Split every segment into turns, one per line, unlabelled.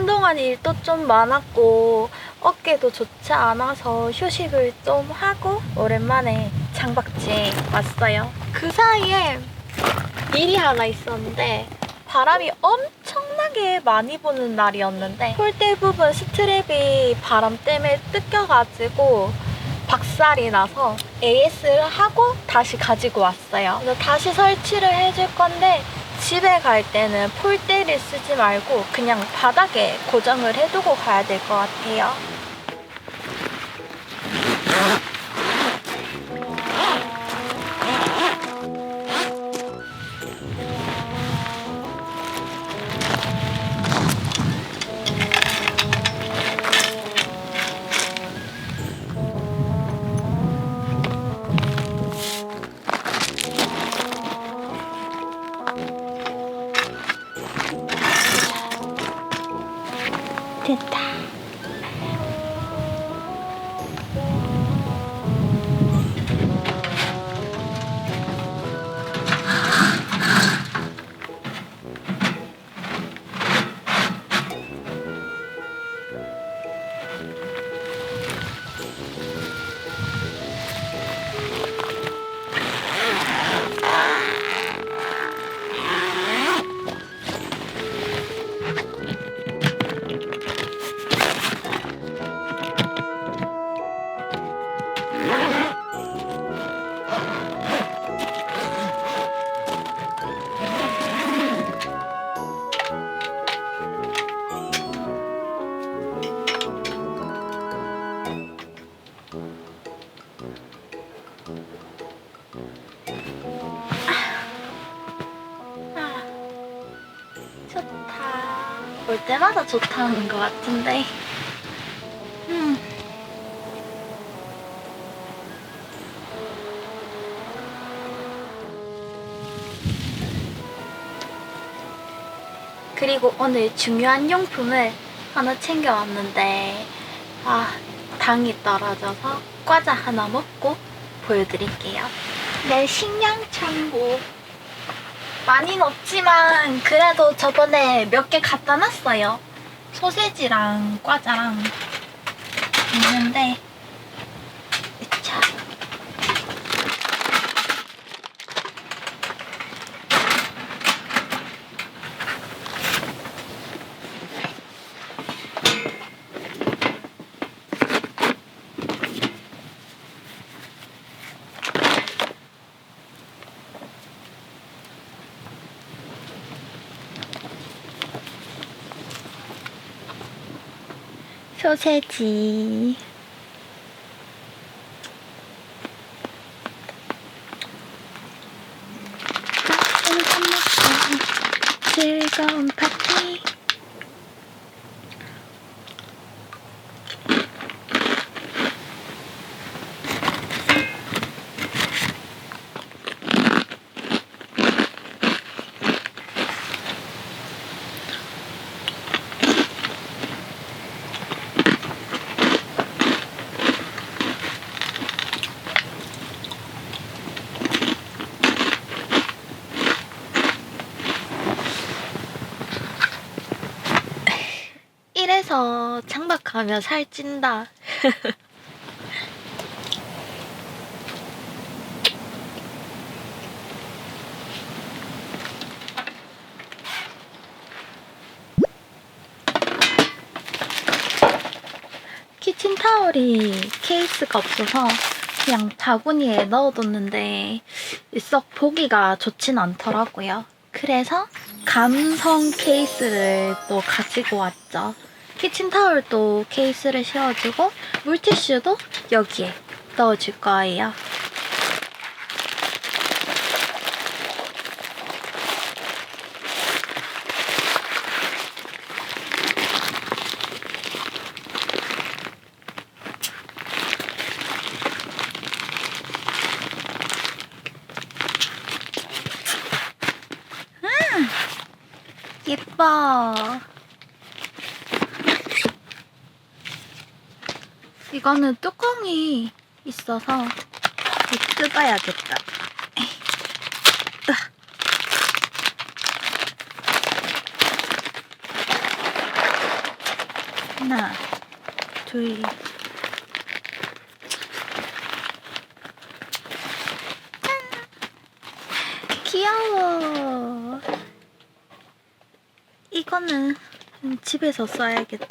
한동안 일도 좀 많았고 어깨도 좋지 않아서 휴식을 좀 하고 오랜만에 장박지에 왔어요. 그 사이에 일이 하나 있었는데 바람이 엄청나게 많이 부는 날이었는데 폴대 부분 스트랩이 바람 때문에 뜯겨가지고 박살이 나서 AS를 하고 다시 가지고 왔어요. 그래서 다시 설치를 해줄 건데 집에 갈 때는 폴대를 쓰지 말고 그냥 바닥에 고정을 해두고 가야 될 것 같아요. 됐다. 좋다. 올 때마다 좋다는 것 같은데. 그리고 오늘 중요한 용품을 하나 챙겨왔는데 당이 떨어져서 과자 하나 먹고 보여드릴게요. 내 식량 창고. 많이는 없지만 그래도 저번에 몇 개 갖다 놨어요. 소세지랑 과자랑 있는데 자. 소세지, 즐거운 파티. 이래서 장박하면 살찐다. 키친타올이 케이스가 없어서 그냥 바구니에 넣어뒀는데 썩 보기가 좋진 않더라고요. 그래서 감성 케이스를 또 가지고 왔죠. 키친타올도 케이스를 씌워주고 물티슈도 여기에 넣어줄 거예요. 예뻐. 이거는 뚜껑이 있어서 뜯어야겠다. 하나, 둘. 짠! 귀여워. 이거는 집에서 써야겠다.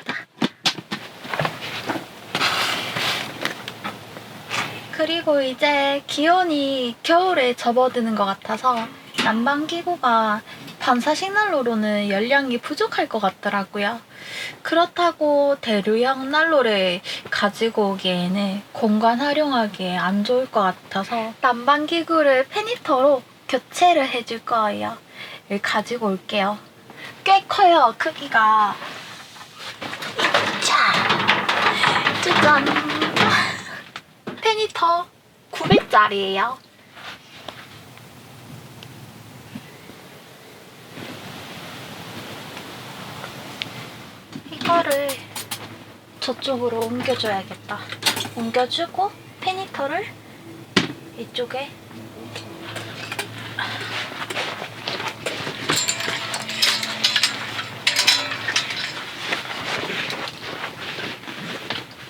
그리고 이제 기온이 겨울에 접어드는 것 같아서 난방기구가 반사식 난로로는 열량이 부족할 것 같더라고요. 그렇다고 대류형 난로를 가지고 오기에는 공간 활용하기에 안 좋을 것 같아서 난방기구를 팬히터로 교체를 해줄 거예요. 여기 가지고 올게요. 꽤 커요, 크기가. 자, 짜잔! 팬히터 900짜리예요. 이거를 저쪽으로 옮겨줘야겠다. 옮겨주고 팬히터를 이쪽에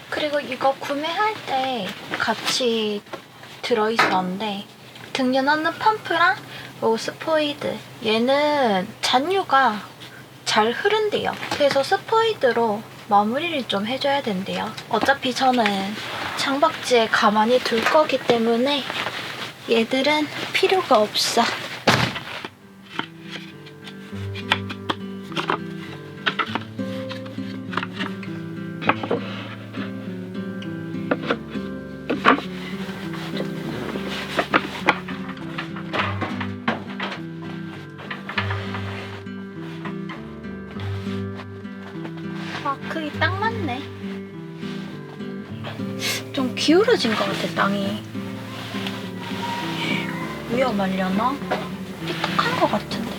그리고 이거 구매할 때 같이 들어있었는데 등유 넣는 펌프랑 스포이드 얘는 잔유가 잘 흐른대요. 그래서 스포이드로 마무리를 좀 해줘야 된대요. 어차피 저는 창밖지에 가만히 둘 거기 때문에 얘들은 필요가 없어. 크기 딱 맞네. 좀 기울어진 것 같아, 땅이. 위험하려나? 삐딱한 것 같은데.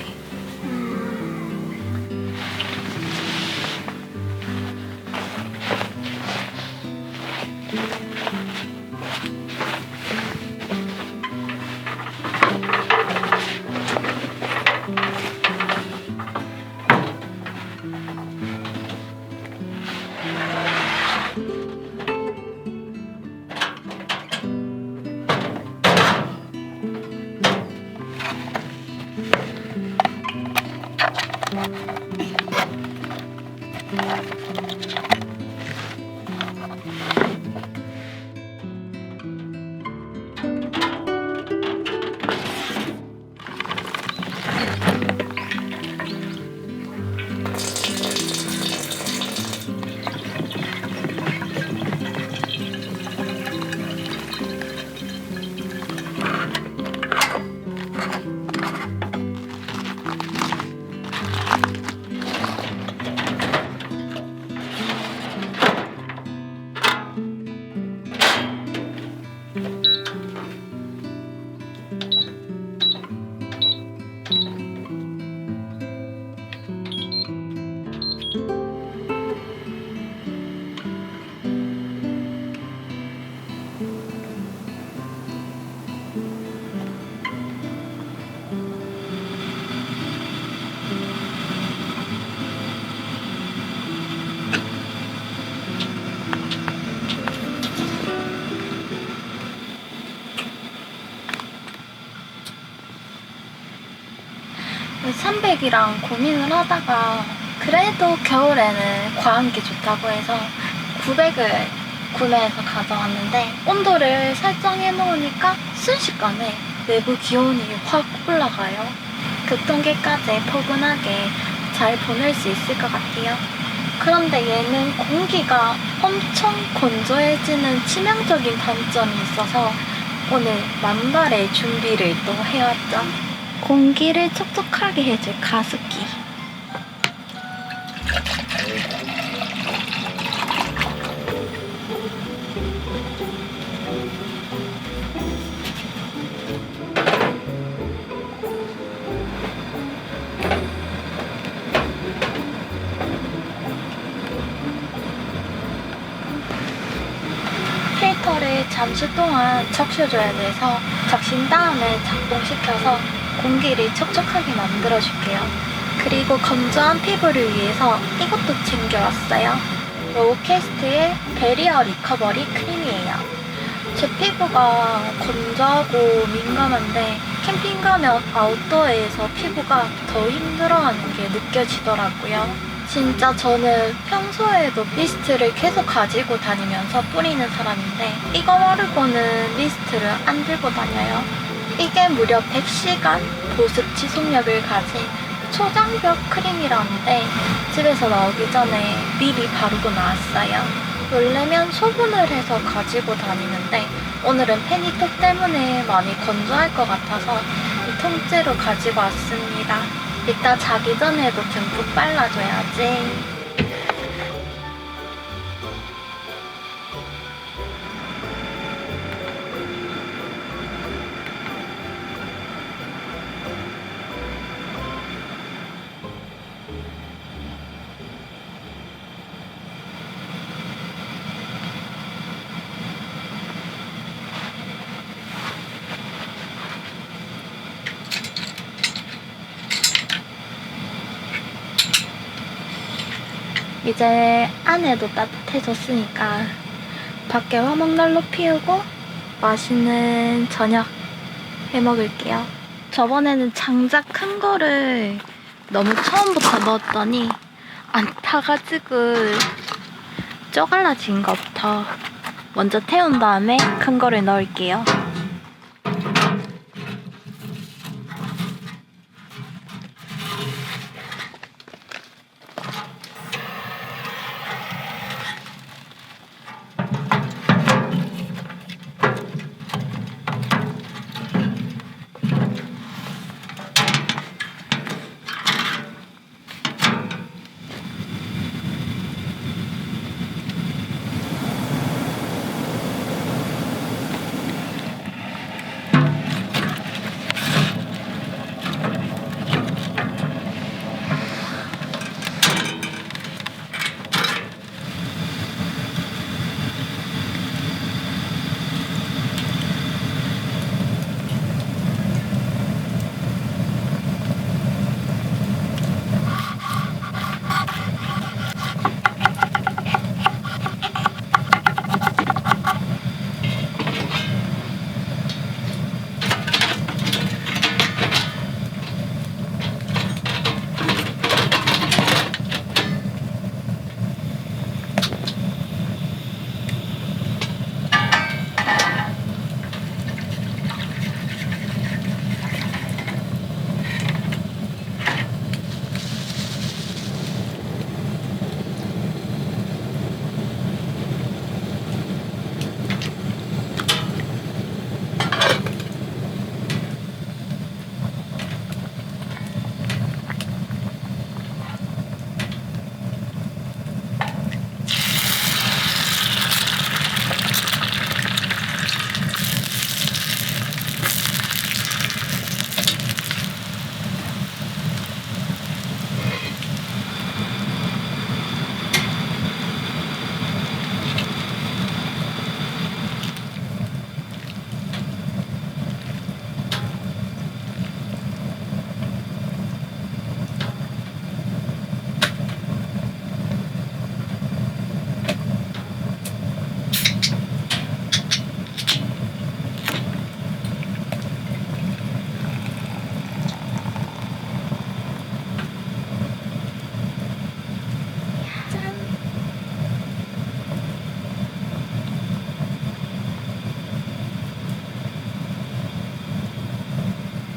이 300이랑 고민을 하다가 그래도 겨울에는 과한 게 좋다고 해서 900을 구매해서 가져왔는데 온도를 설정해 놓으니까 순식간에 내부 기온이 확 올라가요. 급동기까지 포근하게 잘 보낼 수 있을 것 같아요. 그런데 얘는 공기가 엄청 건조해지는 치명적인 단점이 있어서 오늘 만발의 준비를 또 해왔죠. 공기를 촉촉하게 해줄 가습기. 필터를 잠시 동안 적셔줘야 돼서 적신 다음에 작동시켜서 공기를 촉촉하게 만들어줄게요. 그리고 건조한 피부를 위해서 이것도 챙겨왔어요. 로우캐스트의 베리어 리커버리 크림이에요. 제 피부가 건조하고 민감한데 캠핑 가면 아웃도어에서 피부가 더 힘들어하는 게 느껴지더라고요. 진짜 저는 평소에도 미스트를 계속 가지고 다니면서 뿌리는 사람인데 이거 말고는 미스트를 안 들고 다녀요. 이게 무려 100시간 보습 지속력을 가진 초장벽 크림이라는데 집에서 나오기 전에 미리 바르고 나왔어요. 원래면 소분을 해서 가지고 다니는데 오늘은 페니톡 때문에 많이 건조할 것 같아서 이 통째로 가지고 왔습니다. 이따 자기 전에도 듬뿍 발라줘야지. 이제 안에도 따뜻해졌으니까 밖에 화목난로 피우고 맛있는 저녁 해먹을게요. 저번에는 장작 큰 거를 너무 처음부터 넣었더니 안 타가지고 쪼갈라진 것부터 먼저 태운 다음에 큰 거를 넣을게요.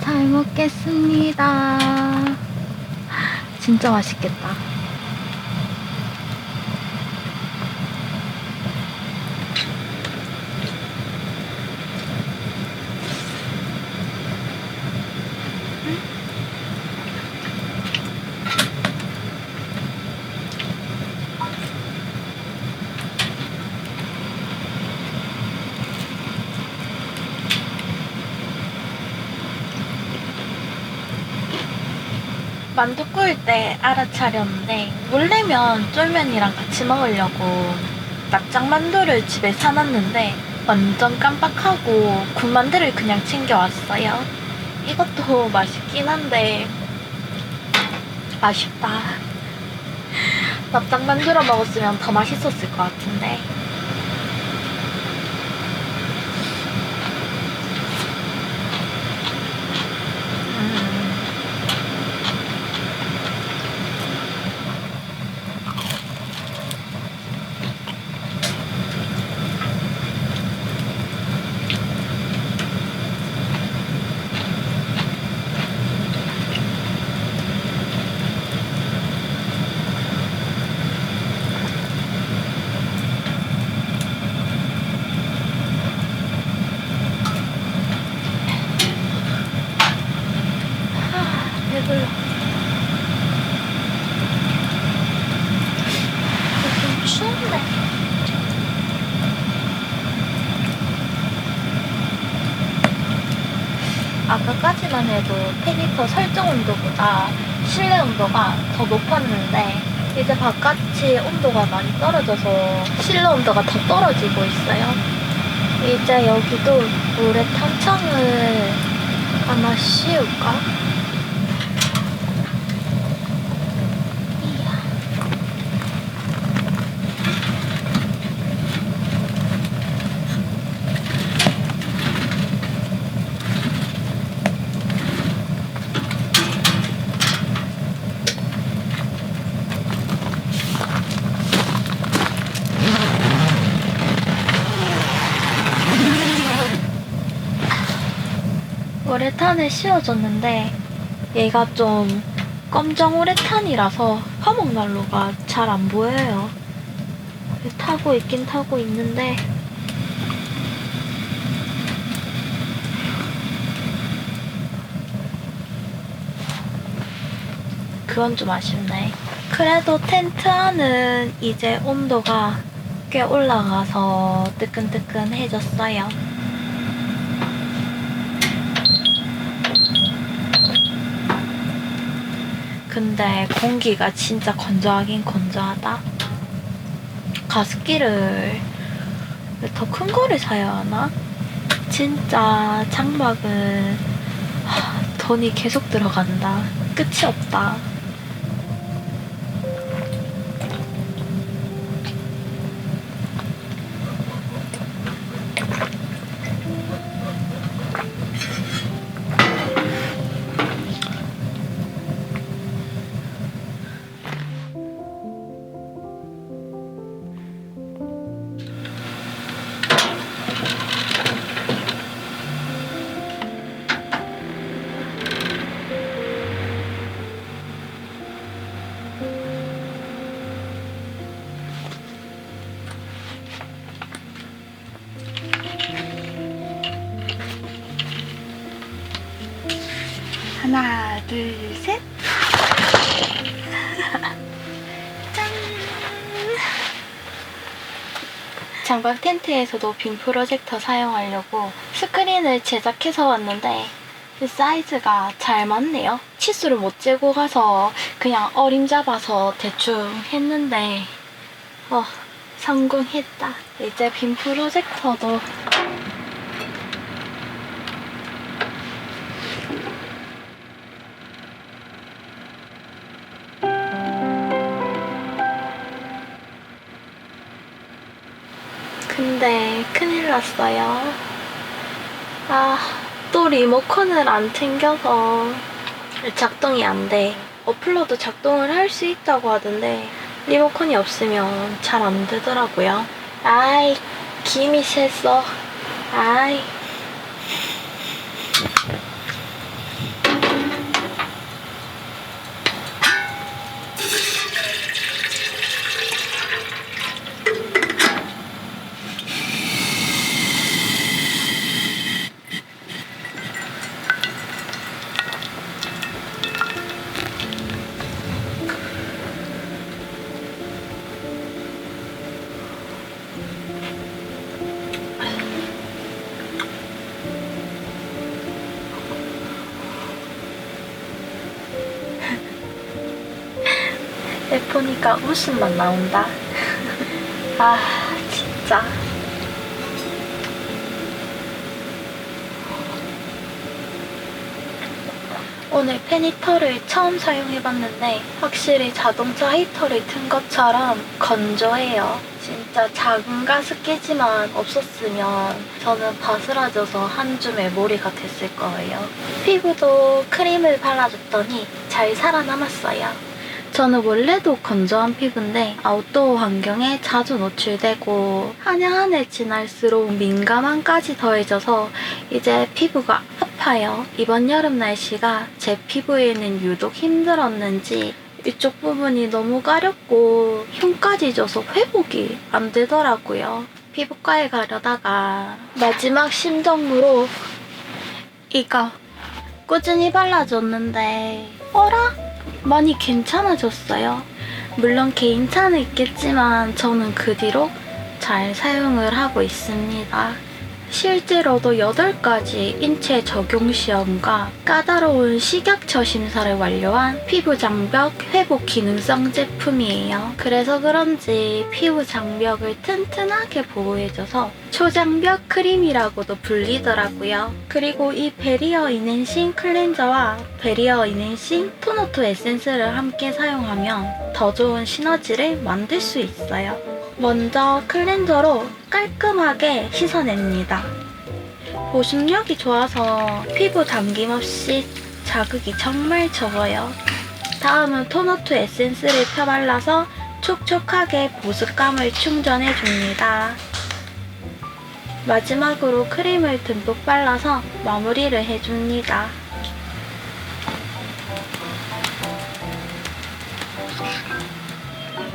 잘 먹겠습니다. 진짜 맛있겠다. 만두 구울 때 알아차렸는데 원래면 쫄면이랑 같이 먹으려고 납작만두를 집에 사놨는데 완전 깜빡하고 군만두를 그냥 챙겨왔어요. 이것도 맛있긴 한데 아쉽다. 납작 만들어 먹었으면 더 맛있었을 것 같은데. 배불러. 좀 추운데. 아까까지만 해도 페니커 설정 온도보다 실내 온도가 더 높았는데 이제 바깥이 온도가 많이 떨어져서 실내 온도가 더 떨어지고 있어요. 이제 여기도 우레탄 창을 하나 씌울까? 우레탄을 씌워줬는데 얘가 좀 검정 우레탄이라서 화목난로가 잘 안 보여요. 타고 있긴 타고 있는데 그건 좀 아쉽네. 그래도 텐트 안은 이제 온도가 꽤 올라가서 뜨끈뜨끈해졌어요. 근데 공기가 진짜 건조하긴 건조하다. 가습기를 더 큰 거를 사야 하나? 진짜 장막은 돈이 계속 들어간다. 끝이 없다. 하나, 둘, 셋. 짠! 장박 텐트에서도 빔 프로젝터 사용하려고 스크린을 제작해서 왔는데 사이즈가 잘 맞네요. 치수를 못 재고 가서 그냥 어림잡아서 대충 했는데 성공했다. 이제 빔 프로젝터도 근데 큰일 났어요. 또 리모컨을 안 챙겨서 작동이 안 돼. 어플로도 작동을 할 수 있다고 하던데 리모컨이 없으면 잘 안 되더라고요. 아이, 김이 샜어. 아이. 보니까 웃음만 나온다. 진짜. 오늘 페니터를 처음 사용해봤는데 확실히 자동차 히터를 튼 것처럼 건조해요. 진짜 작은 가습기지만 없었으면 저는 바스라져서 한 줌의 모리가 됐을 거예요. 피부도 크림을 발라줬더니 잘 살아남았어요. 저는 원래도 건조한 피부인데 아웃도어 환경에 자주 노출되고 한 해 한 해 지날수록 민감함까지 더해져서 이제 피부가 아파요. 이번 여름 날씨가 제 피부에는 유독 힘들었는지 이쪽 부분이 너무 가렵고 흉까지 져서 회복이 안 되더라고요. 피부과에 가려다가 마지막 심정으로 이거 꾸준히 발라줬는데 어라? 많이 괜찮아졌어요. 물론 개인차는 있겠지만 저는 그 뒤로 잘 사용을 하고 있습니다. 실제로도 8가지 인체 적용 시험과 까다로운 식약처 심사를 완료한 피부 장벽 회복 기능성 제품이에요. 그래서 그런지 피부 장벽을 튼튼하게 보호해줘서 초장벽 크림이라고도 불리더라고요. 그리고 이 베리어 이넨싱 클렌저와 베리어 이넨싱 토너2 에센스를 함께 사용하면 더 좋은 시너지를 만들 수 있어요. 먼저 클렌저로 깔끔하게 씻어냅니다. 보습력이 좋아서 피부 당김 없이 자극이 정말 적어요. 다음은 토너2 에센스를 펴발라서 촉촉하게 보습감을 충전해줍니다. 마지막으로 크림을 듬뿍 발라서 마무리를 해줍니다.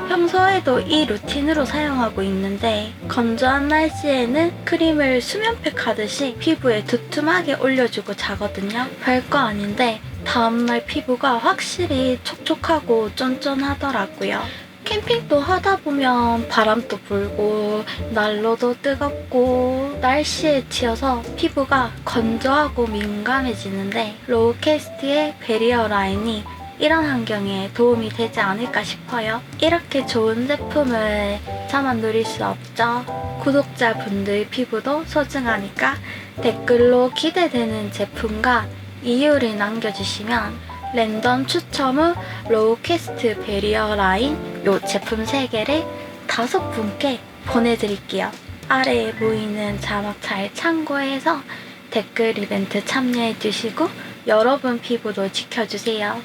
평소에도 이 루틴으로 사용하고 있는데 건조한 날씨에는 크림을 수면팩 하듯이 피부에 두툼하게 올려주고 자거든요. 별거 아닌데 다음날 피부가 확실히 촉촉하고 쫀쫀하더라고요. 캠핑도 하다 보면 바람도 불고 난로도 뜨겁고 날씨에 치여서 피부가 건조하고 민감해지는데 로우캐스트의 베리어 라인이 이런 환경에 도움이 되지 않을까 싶어요. 이렇게 좋은 제품을 저만 누릴 수 없죠. 구독자분들 피부도 소중하니까 댓글로 기대되는 제품과 이유를 남겨주시면 랜덤 추첨 후 로우캐스트 베리어 라인 요 제품 3개를 5분께 보내드릴게요. 아래에 보이는 자막 잘 참고해서 댓글 이벤트 참여해주시고 여러분 피부도 지켜주세요.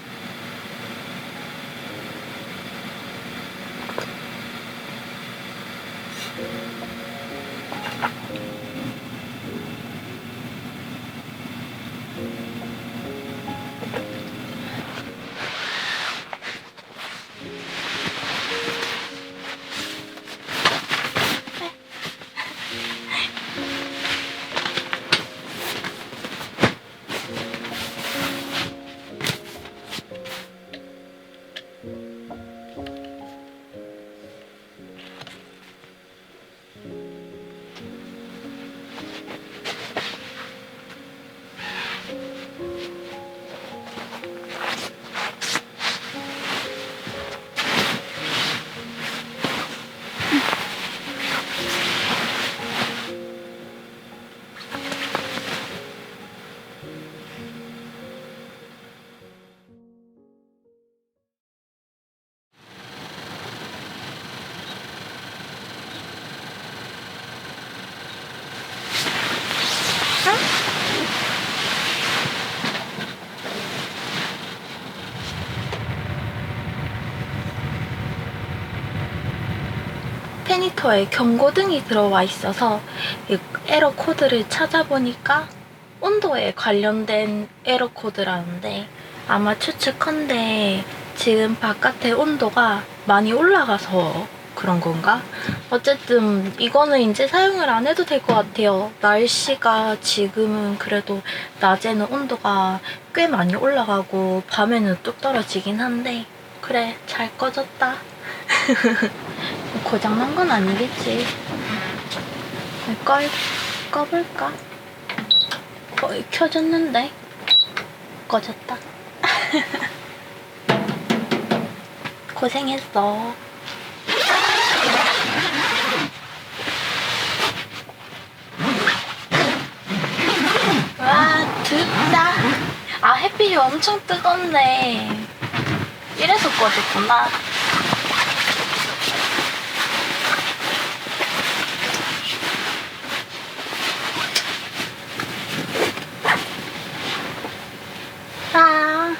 페니터에 경고등이 들어와 있어서 에러 코드를 찾아보니까 온도에 관련된 에러 코드라는데 아마 추측컨대 지금 바깥의 온도가 많이 올라가서 그런 건가? 어쨌든 이거는 이제 사용을 안 해도 될 것 같아요. 날씨가 지금은 그래도 낮에는 온도가 꽤 많이 올라가고 밤에는 뚝 떨어지긴 한데 그래 잘 꺼졌다. 고장난 건 아니겠지. 꺼볼까? 켜졌는데 꺼졌다. 고생했어. 와 덥다. 아 햇빛이 엄청 뜨겁네. 이래서 꺼졌구나. 아.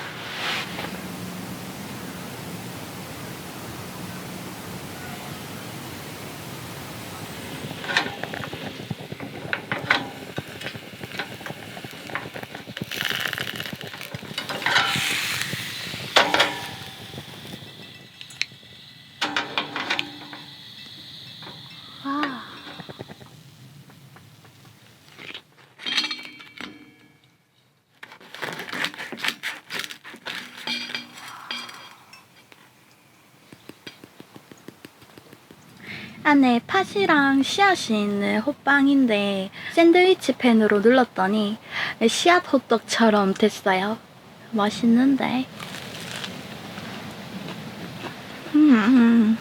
안에 팥이랑 씨앗이 있는 호빵인데 샌드위치 팬으로 눌렀더니 씨앗 호떡처럼 됐어요. 맛있는데. 음.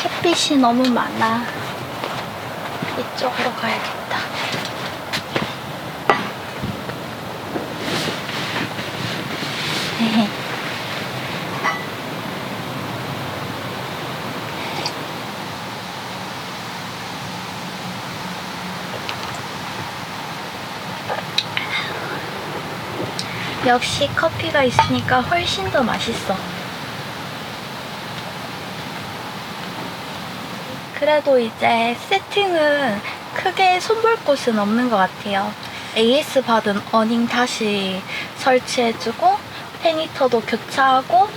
햇빛이 너무 많아. 이쪽으로 가야겠다. 역시 커피가 있으니까 훨씬 더 맛있어. 그래도 이제 세팅은 크게 손볼 곳은 없는 것 같아요. AS 받은 어닝 다시 설치해주고 페니터도 교체하고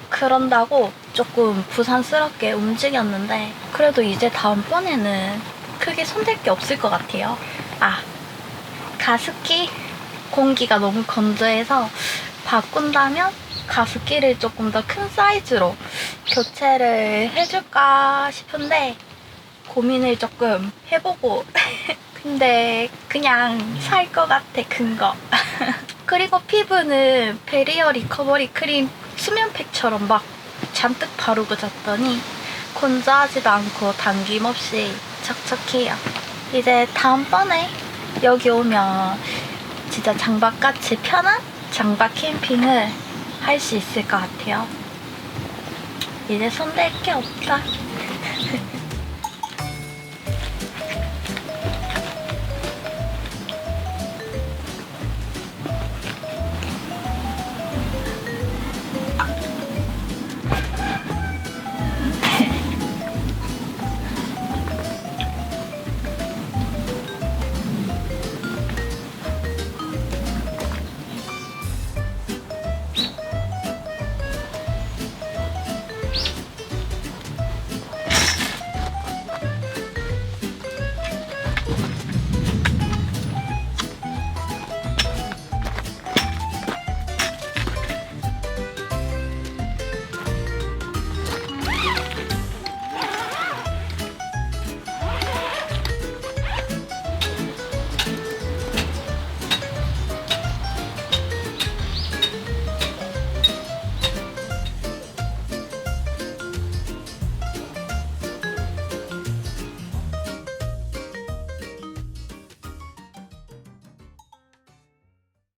그런다고 조금 부산스럽게 움직였는데 그래도 이제 다음번에는 크게 손댈 게 없을 것 같아요. 아, 가습기 공기가 너무 건조해서 바꾼다면 가습기를 조금 더 큰 사이즈로 교체를 해줄까 싶은데 고민을 조금 해보고 근데 그냥 살 것 같아, 큰 거. 그리고 피부는 베리어 리커버리 크림 수면팩처럼 막 잔뜩 바르고 잤더니 건조하지도 않고 당김 없이 척척해요. 이제 다음번에 여기 오면 진짜 장박같이 편한 장박 캠핑을 할 수 있을 것 같아요. 이제 손댈 게 없다.